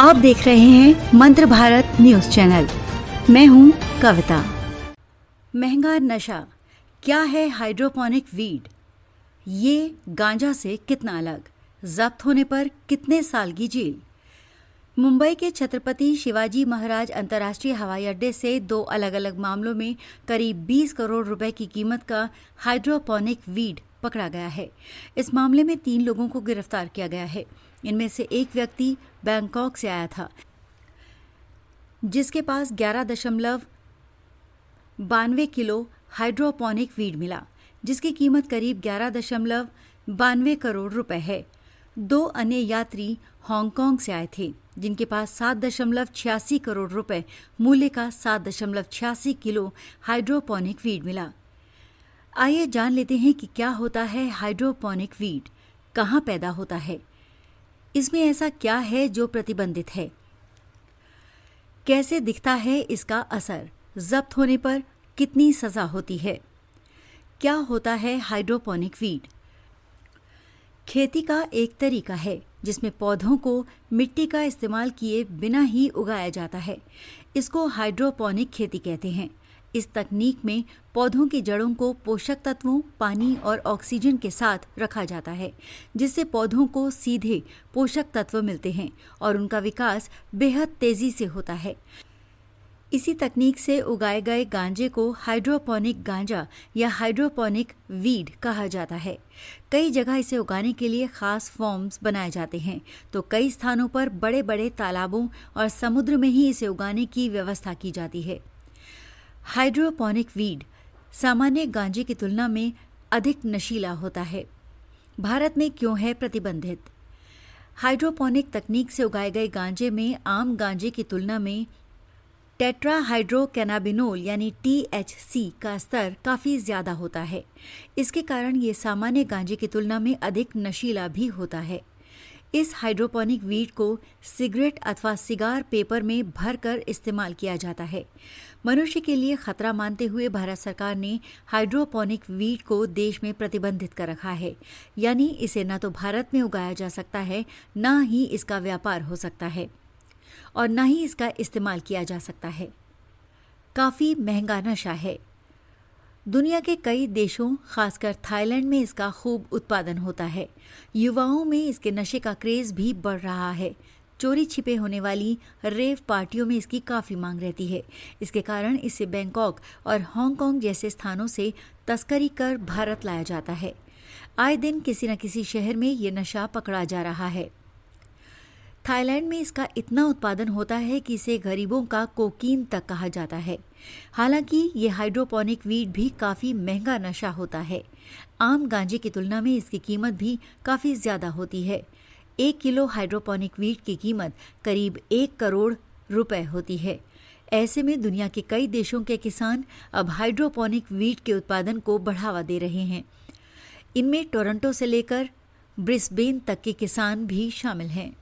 आप देख रहे हैं मंत्र भारत न्यूज चैनल। मैं हूं कविता। महंगा नशा क्या है हाइड्रोपोनिक वीड? ये गांजा से कितना अलग? जब्त होने पर कितने साल की जेल? मुंबई के छत्रपति शिवाजी महाराज अंतर्राष्ट्रीय हवाई अड्डे से दो अलग अलग मामलों में करीब 20 करोड़ रुपए की कीमत का हाइड्रोपोनिक वीड पकड़ा गया है। इस मामले में 3 लोगों को गिरफ्तार किया गया है। इनमें से एक व्यक्ति बैंकॉक से आया था, जिसके पास 11.92 किलो हाइड्रोपोनिक वीड मिला, जिसकी कीमत करीब 11.92 करोड़ रुपए है। 2 अन्य यात्री हांगकांग से आए थे, जिनके पास 7.86 करोड़ रुपए मूल्य का 7.86 किलो हाइड्रोपोनिक वीड मिला। आइए जान लेते हैं कि क्या होता है हाइड्रोपोनिक वीड, कहाँ पैदा होता है, इसमें ऐसा क्या है जो प्रतिबंधित है, कैसे दिखता है इसका असर, जब्त होने पर कितनी सजा होती है, क्या होता है हाइड्रोपोनिक वीड। खेती का एक तरीका है जिसमें पौधों को मिट्टी का इस्तेमाल किए बिना ही उगाया जाता है। इसको हाइड्रोपोनिक खेती कहते हैं। इस तकनीक में पौधों की जड़ों को पोषक तत्वों, पानी और ऑक्सीजन के साथ रखा जाता है, जिससे पौधों को सीधे पोषक तत्व मिलते हैं और उनका विकास बेहद तेजी से होता है। इसी तकनीक से उगाए गए गांजे को हाइड्रोपोनिक गांजा या हाइड्रोपोनिक वीड कहा जाता है। कई जगह इसे उगाने के लिए खास फॉर्म्स बनाए जाते हैं, तो कई स्थानों पर बड़े बड़े तालाबों और समुद्र में ही इसे उगाने की व्यवस्था की जाती है। हाइड्रोपोनिक वीड सामान्य गांजे की तुलना में अधिक नशीला होता है। भारत में क्यों है प्रतिबंधित? हाइड्रोपोनिक तकनीक से उगाए गए गांजे में आम गांजे की तुलना में टेट्राहाइड्रोकैनाबिनोल यानी THC का स्तर काफ़ी ज़्यादा होता है। इसके कारण ये सामान्य गांजे की तुलना में अधिक नशीला भी होता है। इस हाइड्रोपोनिक वीड को सिगरेट अथवा सिगार पेपर में भरकर इस्तेमाल किया जाता है। मनुष्य के लिए खतरा मानते हुए भारत सरकार ने हाइड्रोपोनिक वीड को देश में प्रतिबंधित कर रखा है, यानी इसे न तो भारत में उगाया जा सकता है, न ही इसका व्यापार हो सकता है और न ही इसका इस्तेमाल किया जा सकता है। काफ़ी महंगा नशा है। दुनिया के कई देशों, खासकर थाईलैंड में इसका खूब उत्पादन होता है। युवाओं में इसके नशे का क्रेज भी बढ़ रहा है। चोरी छिपे होने वाली रेव पार्टियों में इसकी काफ़ी मांग रहती है। इसके कारण इसे बैंकॉक और हांगकांग जैसे स्थानों से तस्करी कर भारत लाया जाता है। आए दिन किसी न किसी शहर में ये नशा पकड़ा जा रहा है। थाईलैंड में इसका इतना उत्पादन होता है कि इसे गरीबों का कोकीन तक कहा जाता है। हालांकि ये हाइड्रोपोनिक वीड भी काफ़ी महंगा नशा होता है। आम गांजे की तुलना में इसकी कीमत भी काफ़ी ज़्यादा होती है। 1 किलो हाइड्रोपोनिक वीड की कीमत करीब 1 करोड़ रुपए होती है। ऐसे में दुनिया के कई देशों के किसान अब हाइड्रोपोनिक वीड के उत्पादन को बढ़ावा दे रहे हैं। इनमें टोरंटो से लेकर ब्रिस्बेन तक के किसान भी शामिल हैं।